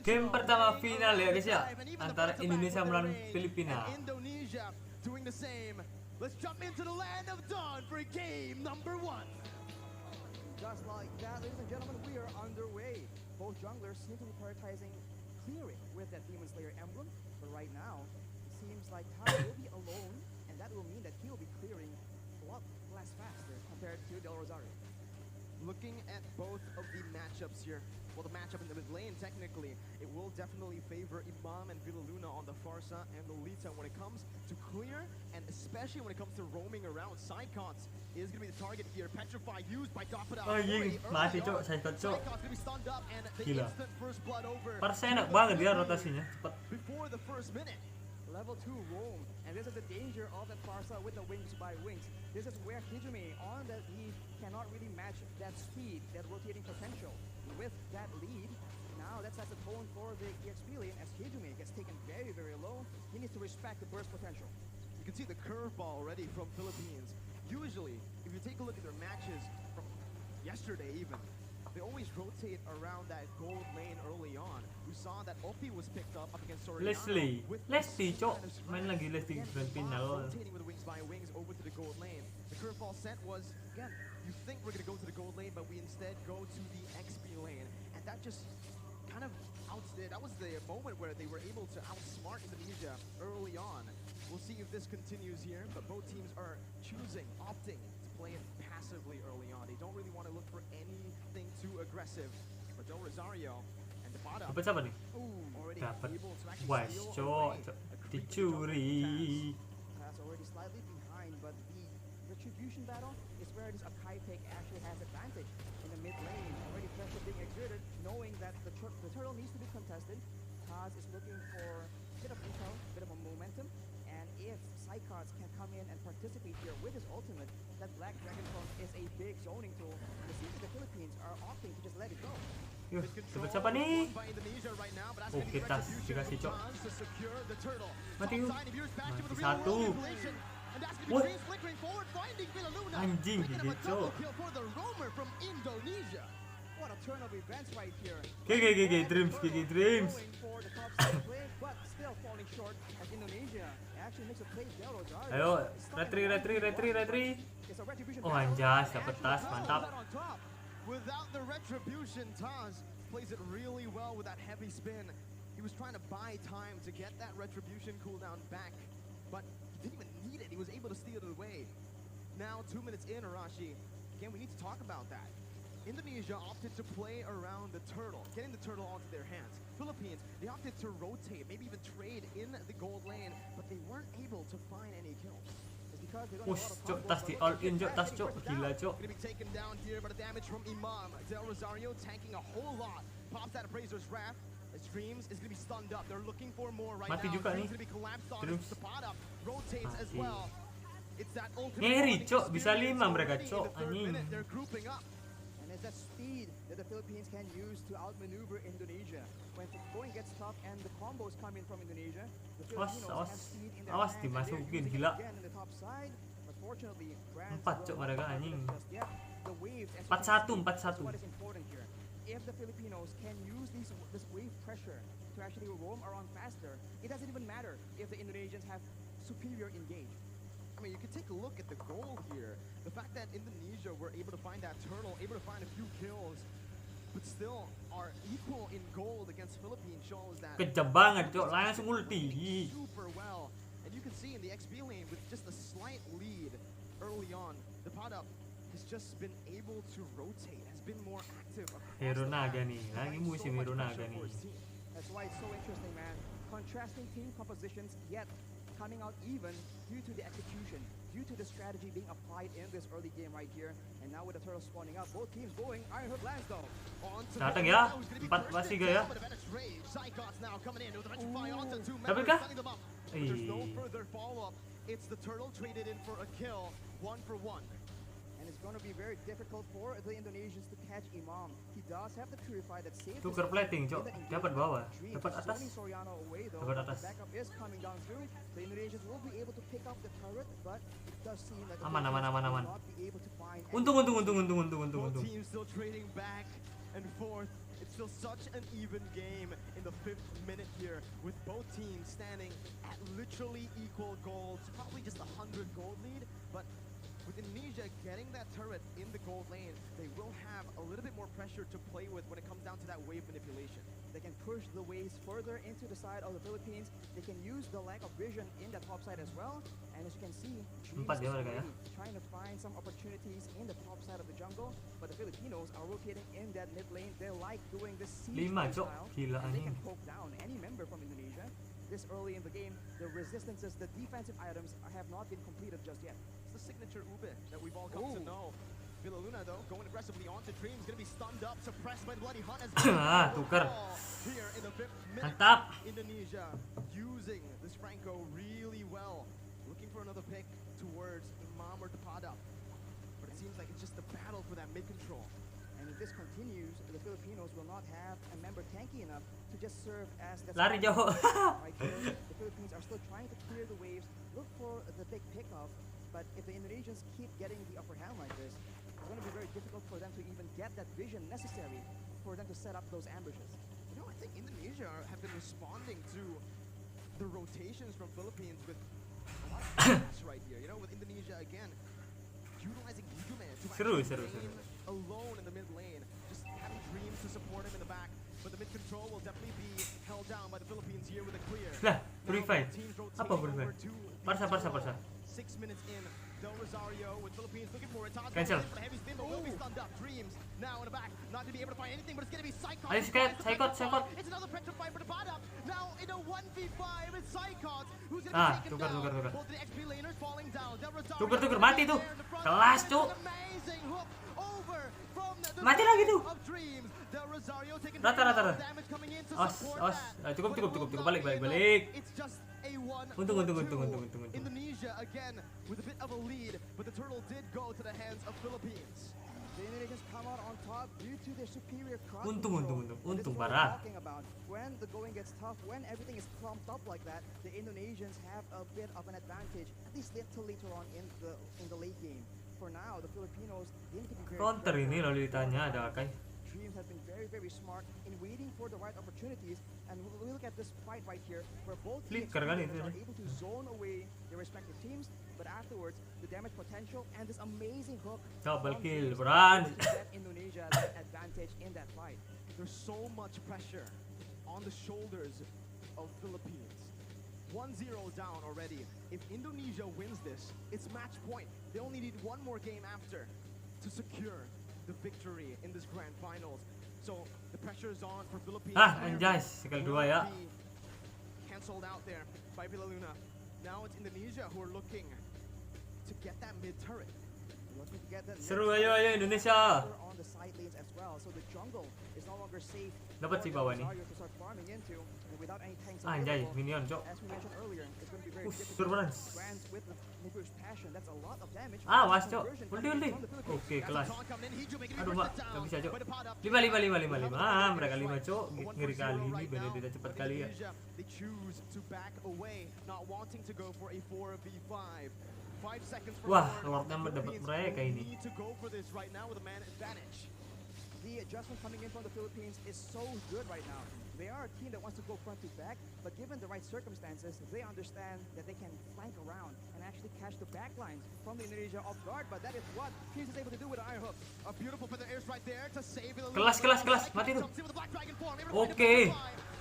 Game pertama final ya guys ya, antara Indonesia melawan Filipina. Indonesia doing the same. Let's jump into the land of dawn for game number 1. Just like that, ladies and gentlemen, we are underway. Both junglers seem to be prioritizing clearing with that Demon Slayer emblem, but right now, it seems like Taz will be alone, and that will mean that he will be clearing a lot less faster compared to Del Rosario. Looking at both of the matchups here, well, the matchup in the mid lane, technically, it will definitely favor Imam and Villaluna on the Farsa and Lolita when it comes to clear, and especially when it comes to roaming around. Sidecots is going to be the target here. Petrify used by Dapada. Masih cok, Sidecots cok. Gila. Farsa enak Parsa banget dia rotasinya, cepet. Before the first minute. Level 2 roam, and this is the danger of that Farsa with the wings by wings. This is where Hijime on that lead cannot really match that speed, that rotating potential. With that lead, now that sets the tone for the EXP lane as Hijime gets taken very, very low. He needs to respect the burst potential. You can see the curveball already from Philippines. Usually, if you take a look at their matches from yesterday even, they always rotate around that gold lane early on. We saw that Opie was picked up against Soriano. Leslie, cok, main lagi Leslie grand final. Rotating with wings by wings over to the gold lane. The curveball set was, again, you think we're gonna go to the gold lane, but we instead go to the XP lane, and that just kind of outdid. That was the moment where they were able to outsmart Indonesia early on. We'll see if this continues here, but both teams are opting to play it passively early on. They don't really want to look for anything too aggressive. But Del Rosario and the bottom. Dapat siapa nih? Dapat Wise, cok, dicuri. That's already slightly behind, but the retribution battle is where this Akai pick actually has advantage in the mid lane. Already pressure being exerted, knowing that the turtle needs to be contested. Taz is looking for a bit of intel, a bit of a momentum, and if Psychots can come in and participate here with his ultimate, that Black Dragon Pump is a big zoning tool. It seems like the Philippines are opting to just let it go. Yuh, dapat siapa nih? Oke, Tas dikasih cok. Mati yuk. Mati satu. Wah, anjing gigi cok. What a turn of events right here. GG Dreams, GG Dreams. But still falling short as Indonesia actually makes a play. Ayo, retri. Oh anjas, dapat tas, mantap. Without the retribution, Taz plays it really well with that heavy spin. He was trying to buy time to get that retribution cooldown back, but he didn't even need it. He was able to steal it away. Now 2 minutes in, Arashi. Again, we need to talk about that. Indonesia opted to play around the turtle, getting the turtle onto their hands. Philippines, they opted to rotate, maybe even trade in the gold lane, but they weren't able to find any kills. It's because they don't have a lot of Cok, tas di all in cok, tas cok, gila cok. Gonna be taken down here by the damage from Imam. Del Rosario tanking a whole lot. Pops that Appraiser's Wrath. His Dreams is gonna be stunned up. They're looking for more right Mati now. juga nih. Gonna be collapsed on. Dreams. The pot up rotates as Mati. well. It's that ultimate Ngeri cok, bisa experience 5 mereka already in cok, the third anjing. minute. They're grouping up. And it's that speed that the Philippines can use to outmaneuver Indonesia. When the going gets tough and the combos come in from Indonesia, the Filipinos have speed in their awas hands, and they're dimasukin, using it gila. again in the top side. But fortunately, Brands 4 cok will mereka not anjing. just yet. The waves, as you 4-1, can see, that's 4-1. what is important here. If the Filipinos can use this wave pressure to actually roam around faster, it doesn't even matter if the Indonesians have superior engage. I mean, you can take a look at the goal here. The fact that Indonesia were able to find that turtle, able to find a few kills, but still are equal in gold against Philippines shows that Kejam banget cok, langsung ulti. super well. And you can see in the XP lane with just a slight lead early on, the pot up has just been able to rotate, has been more active. Hero Naga nih, lagi musim Hero Naga nih. That's why it's so interesting, man. Contrasting team compositions, yet coming out even due to the execution, due to the strategy being applied in this early game right here. And now with the turtle spawning up, both teams going. Iron Hood lands though. Datang ya, 4-3 ya. Dapat kah? There's no further follow-up. It's the turtle traded in for a kill, 1-for-1. And it's going to be very difficult for the Indonesians to catch Imam. He does have the Purify that saves Tuker plating cok, dapat bawah, dapat atas, dapat atas. Backup is coming down through. The Indonesians will be able to pick up the turret, but it does seem like the Aman. will not be able to find Untung. both teams still trading back and forth. It's still such an even game in the 5th minute here, with both teams standing at literally equal goals. Probably just 100 gold lead, but with Indonesia getting that turret in the gold lane, they will have a little bit more pressure to play with when it comes down to that wave manipulation. They can push the waves further into the side of the Philippines. They can use the lack of vision in that top side as well. And as you can see, Dreams is already trying to find some opportunities in the top side of the jungle. But the Filipinos are rotating in that mid lane. They like doing this siege style. And they can poke down any member from Indonesia. This early in the game, the resistances, the defensive items have not been completed just yet. It's the signature Ube that we've all come to know. Philipina though, going aggressively onto Dreams, gonna be stunned up, suppressed by the Bloody Hunt as tukar. Here in the 5th minute. Mantap. Indonesia using this Franco really well. Looking for another pick towards Imam or Depada. But it seems like it's just a battle for that mid control. And if this continues, the Filipinos will not have a member tanky enough to just serve as that Lari jauh. right here. The Philippines are still trying to clear the waves, look for the big pickoff. But if the Indonesians keep getting the upper hand like this, it's going to be very difficult for them to even get that vision necessary for them to set up those ambushes. You know, I think Indonesia have been responding to the rotations from Philippines with a lot of success right here. You know, with Indonesia again utilizing Yujuman to remain alone in the mid lane, just having Dreams to support him in the back. But the mid control will definitely be held down by the Philippines here with a clear. Lah, purify. Apa purify? Parsa. 6 minutes in, Del Rosario with Philippines looking for it. Cancel. The heavy spin, but will be stunned up. Dreams now in the back, not to be able to find anything, but it's going to be Psychot. Ayo, Psychot. It's another pressure fight for the bottom. Now in a 1v5 with Psychot, who's going to be taken tukar. down. Both the XP laners falling down. Del Rosario Tukar, mati tuh. Kelas, Cuk. Amazing hook over from the Mati lagi tuh. of Dreams. Del Rosario taking Rata. damage coming in to Os. support that. Cukup. Balik. It's just a 1. Untung. Indonesia again with a bit of a lead, but the turtle did go to the hands of Philippines. The Indonesians come out on top due to their superior crowd control. Untung This is what parah. we're talking about. When the going gets tough, when everything is clumped up like that, the Indonesians have a bit of an advantage, at least little later on in the late game. For now, the Filipinos didn't be very Counter ini lalu ditanya ada Akai. Dreams have been very smart in waiting for the right opportunities, and we look at this fight right here where both teams Flicker kan itu. are able to zone away their respective teams, but afterwards the damage potential and this amazing hook Double from kill, Dreams Bran. to get Indonesia that advantage in that fight. There's so much pressure on the shoulders of Philippines. 1-0 down already. If Indonesia wins this, it's match point. They only need one more game after to secure the victory in this grand finals. So the pressure is on for Philippines. Anjay, sekali dua ya. Cancelled out there by Philipina. Now it's Indonesia who are looking to get that mid turret. Looking to get that Seru, ayo Indonesia. on the side lanes as well. So the jungle is no longer safe. Dapat si bawah nih. To start farming into, and without any tanks Anjay, available, minion, Cok. as we mentioned earlier, it's going to be very difficult. Surbrans. Brands with the Nigger's passion, that's a lot of damage. Was, Cok. Conversion Ulti. coming in from the Philippines. Oke, kelas. Aduh, Mak. Down Gak bisa, Cok. by the pot up. 5. Mereka 5, Cok. Ngeri kali ini Benedetta cepat kali ya. They choose to back away, not wanting to go for a 4v5. 5 seconds for Wah, Lordnya mendapat mereka ini. need to go for this right now with a man advantage. The adjustment coming in from the Philippines is so good right now. They are a team that wants to go front to back, but given the right circumstances, they understand that they can flank around and actually catch the back lines from the Indonesia off guard, but that is what Teams is able to do with Iron Hook. A beautiful feather airs right there to save the Kelas. Mati tuh. Oke.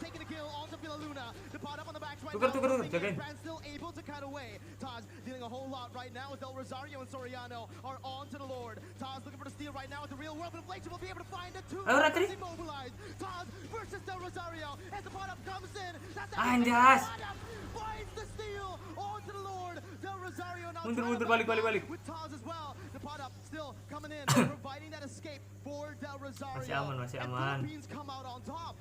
Taking the kill onto Philipina. The pot up on the backs right Tukar, now. jagain. Brand still able to cut away. Taz dealing a whole lot right now with Del Rosario and Soriano are on to the Lord. Taz looking for the steal right now with the real world, but Inflation will be able to find the two. Ayo, Ratri. Immobilized. Taz versus Del Rosario as the pot up comes in. That's Anjas. finds the steal onto the Lord. Del Rosario now Mundur, balik. with Taz as well. The pot up still coming in, providing that escape for Del Rosario. Masih And aman. Philippines come out on top.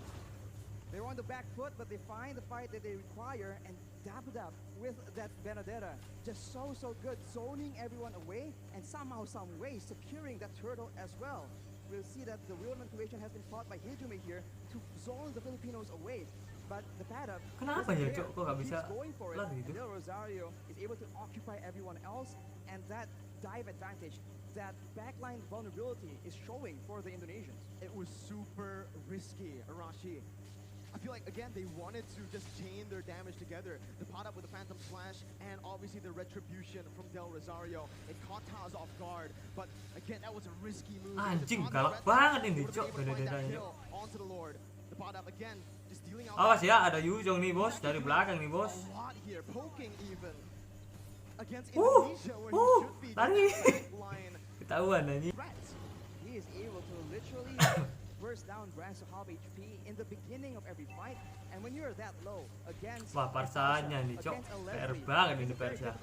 They're on the back foot, but they find the fight that they require and dab it up with that Benedetta. Just so good, zoning everyone away and somehow, some way, securing that turtle as well. We'll see that the real manipulation has been fought by Hijume here to zone the Filipinos away. But the pad up. Kenapa ya, Cok? Kok gak bisa going for it. lari gitu? Del Rosario is able to occupy everyone else, and that dive advantage, that backline vulnerability is showing for the Indonesians. It was super risky, Arashi. I feel like, again, they wanted to just chain their damage together. The pot up with the Phantom Slash and obviously the Retribution from Del Rosario. It caught Taz off guard, but again, that was a risky move. Anjing, galak banget ini, Cok. Beda-bedanya. Onto the Lord. The pot up again, just dealing out. Awas ya, ada Yuzhong nih, Bos. Dari belakang nih, Bos. A lot here, poking even. Against Indonesia, where he should be lari. line. Ketahuan anjing. He is able to literally burst down brands to half HP in the beginning of every fight, and when you're that low against Wah, Parsanya nih, Cok. PR banget ini Persa.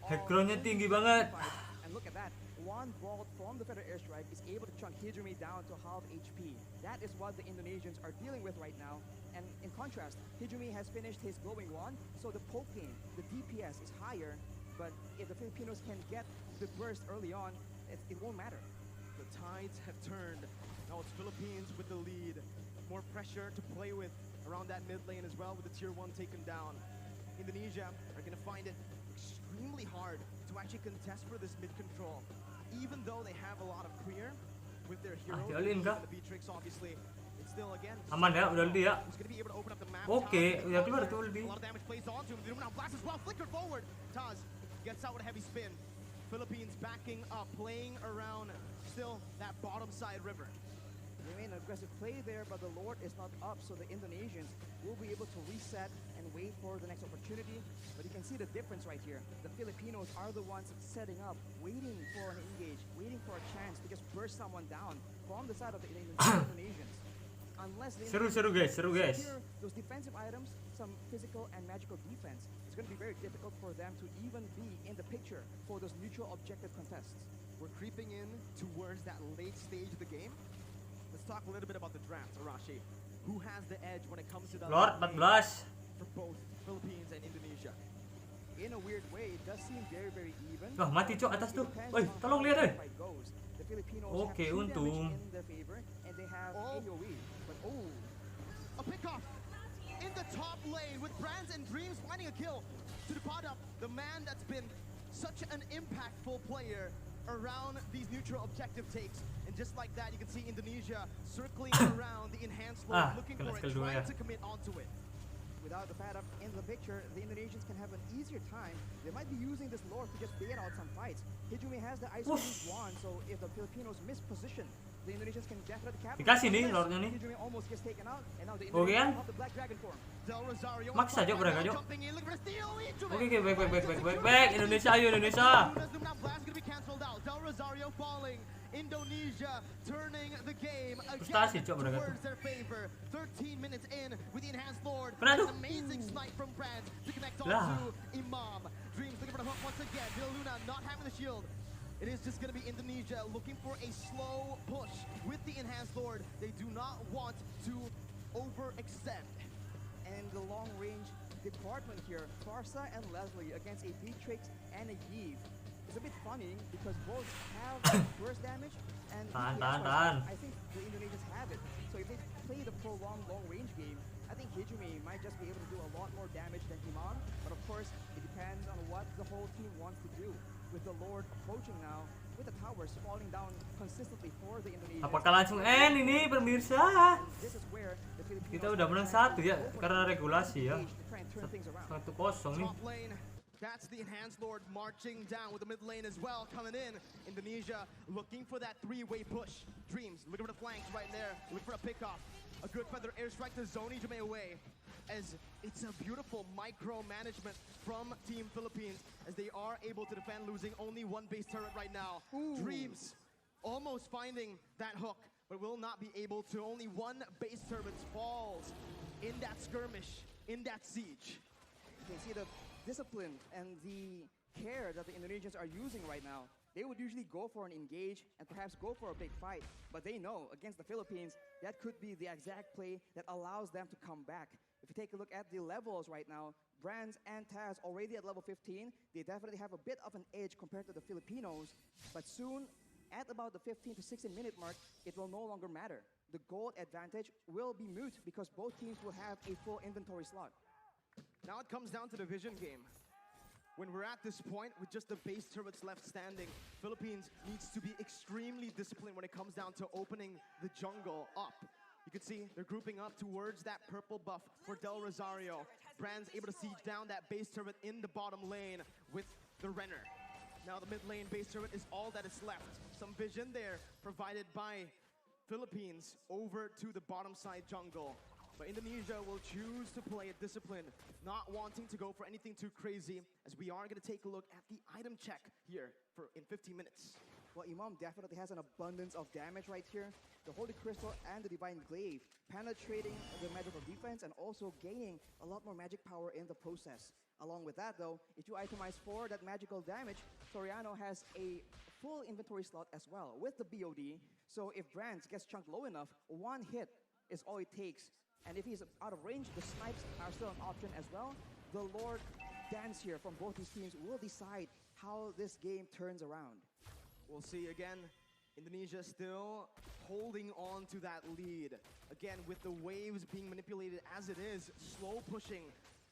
Backgroundnya tinggi banget. And look at that, one bolt from the Feather Airstrike is able to chunk Hijumi down to half HP. That is what the Indonesians are dealing with right now. And in contrast, Hijumi has finished his glowing wand, so the poking, the DPS is higher, but if the Filipinos can get the burst early on, it won't matter. The tides have turned. Now it's Philippines with the lead. More pressure to play with around that mid lane as well with the tier 1 taken down. Indonesia are going to find it extremely hard to actually contest for this mid control. Even though they have a lot of clear with their heroes dialin kah? and the B-Trix obviously. It's still again. Aman ya, udah ulti ya. He's going to be able to open up the map. Oke, udah keluar tuh ulti. A lot of damage plays onto him. The Illuminati blast as well. Flickered forward. Taz gets out with a heavy spin. Philippines backing up, playing around still that bottom side river. They made an aggressive play there, but the Lord is not up, so the Indonesians will be able to reset and wait for the next opportunity. But you can see the difference right here. The Filipinos are the ones setting up, waiting for an engage, waiting for a chance to just burst someone down from the side of the Indonesians. Unless they Seru guys. secure those defensive items, some physical and magical defense, it's going to be very difficult for them to even be in the picture for those neutral objective contests. We're creeping in towards that late stage of the game. Let's talk a little bit about the draft, Arashi. Who has the edge when it comes to the Lord 14. for both Philippines and Indonesia? In a weird way, it does seem very, very even. Wah, mati, Cok, atas tuh. Woi, tolong lihat deh. The Filipinos Oke, have 2 untung. damage in their favor, and they have AoE. But A pickoff in the top lane with Brands and Dreams finding a kill to the pot up. The man that's been such an impactful player around these neutral objective takes. And just like that, you can see Indonesia circling around the enhanced lord, looking for it, trying to commit onto it. Without the pad up in the picture, the Indonesians can have an easier time. They might be using this lore to just bait out some fights. Hijumi has the Ice Beam wand, so if the Filipinos miss position, the Indonesians can definitely capture. Dikasih nih lordnya nih. Hijumi almost gets taken out, and now the Oke kan? Indonesians have the Black Dragon form. Del Rosario Max aja berangkat, Cok. jumping in, looking for a steal. Oke, back. Indonesia, ayo Indonesia. Luna's blast gonna be cancelled out. Del Rosario falling. Indonesia turning the game Frustasi, again Cok, berangkat. towards their favor. 13 minutes in with the enhanced lord. Kena tuh. An amazing snipe from Brands to connect Lah. onto Imam. Dreams looking for the hook once again. Bill Luna not having the shield. It is just going to be Indonesia looking for a slow push with the enhanced lord. They do not want to overextend. And the long range department here, Farsa and Leslie against a Beatrix and a Iesf. It's a bit funny because both have burst damage and Tahan. I think the Indonesians have it. So if they play the prolonged long range game, I think Hijumi might just be able to do a lot more damage than Iman. But of course, it depends on what the whole team wants to do. With the Lord approaching now, with the towers falling down consistently for the Indonesians. Apakah langsung end ini pemirsa? This is where the Filipinos Kita udah menang 1 ya karena regulasi ya. 1-0 nih. Top lane, that's the enhanced lord marching down with the mid lane as well coming in. Indonesia looking for that 3-way push. Dreams looking for the flanks right there, looking for a pickoff. A good feather airstrike to zone Ijume away. As it's a beautiful micromanagement from Team Philippines as they are able to defend, losing only 1 base turret right now. Dreams almost finding that hook, but will not be able to. Only 1 base turret falls in that skirmish, in that siege. You can see the discipline and the care that the Indonesians are using right now. They would usually go for an engage and perhaps go for a big fight, but they know against the Philippines, that could be the exact play that allows them to come back. If you take a look at the levels right now, Brands and Taz already at level 15, they definitely have a bit of an edge compared to the Filipinos, but soon, at about the 15 to 16 minute mark, it will no longer matter. The gold advantage will be moot because both teams will have a full inventory slot. Now it comes down to the vision game. When we're at this point, with just the base turrets left standing, Philippines needs to be extremely disciplined when it comes down to opening the jungle up. You can see they're grouping up towards that purple buff for Del Rosario. Brand's able to siege down that base turret in the bottom lane with the Renner. Now the mid lane base turret is all that is left. Some vision there provided by Philippines over to the bottom side jungle. But Indonesia will choose to play it disciplined, not wanting to go for anything too crazy, as we are going to take a look at the item check here in 15 minutes. Well, Imam definitely has an abundance of damage right here. The Holy Crystal and the Divine Glaive penetrating the magical defense and also gaining a lot more magic power in the process. Along with that, though, if you itemize for that magical damage, Soriano has a full inventory slot as well with the BOD. So if Brands gets chunked low enough, one hit is all it takes. And if he's out of range, the snipes are still an option as well. The Lord Dance here from both these teams will decide how this game turns around. We'll see again. Indonesia still holding on to that lead. Again, with the waves being manipulated as it is, slow pushing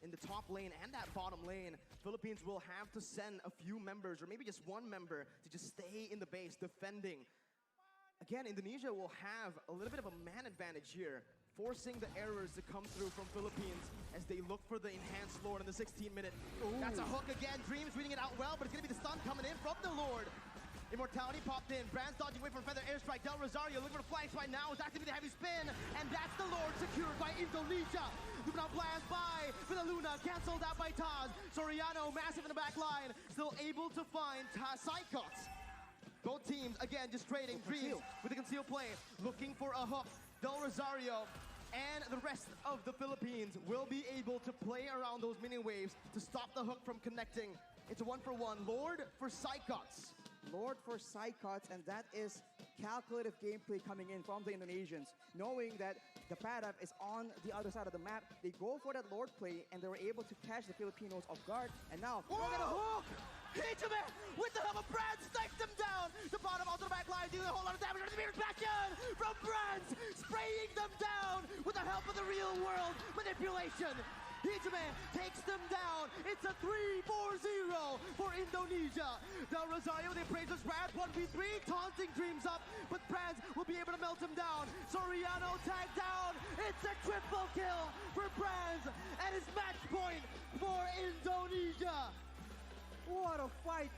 in the top lane and that bottom lane, Philippines will have to send a few members, or maybe just one member, to just stay in the base defending. Again, Indonesia will have a little bit of a man advantage here, forcing the errors to come through from Philippines as they look for the Enhanced Lord in the 16-minute. That's a hook again. Dreams reading it out well, but it's going to be the stun coming in from the Lord. Immortality popped in. Brand's dodging away from Feather Airstrike. Del Rosario looking for the flanks right now. Is activating the heavy spin. And that's the Lord secured by Indonesia. Juvenile blast by with a Luna. Cancelled out by Taz. Soriano massive in the back line. Still able to find Psychots. Both teams, again, just trading. Dreams with a concealed play. Looking for a hook. Del Rosario and the rest of the Philippines will be able to play around those mini waves to stop the hook from connecting. It's a 1-for-1. Lord for Psychots. Lord for Psychots, and that is calculative gameplay coming in from the Indonesians. Knowing that the Padap is on the other side of the map, they go for that Lord play, and they were able to catch the Filipinos off guard. And now, look at a hook! Iesf with the help of Brand snipes them down! The bottom onto the back line, doing a whole lot of damage. The mirrors back in from Brand, spraying them down with the help of the real world manipulation. Iesf takes them down. It's a 3-4-0 for Indonesia. Del Rosario, they praise us. Brand 1v3, taunting Dreams up, but Brand will be able to melt him down. Soriano tagged down. It's a triple kill for Brand, and it's match point for Indonesia. what a fight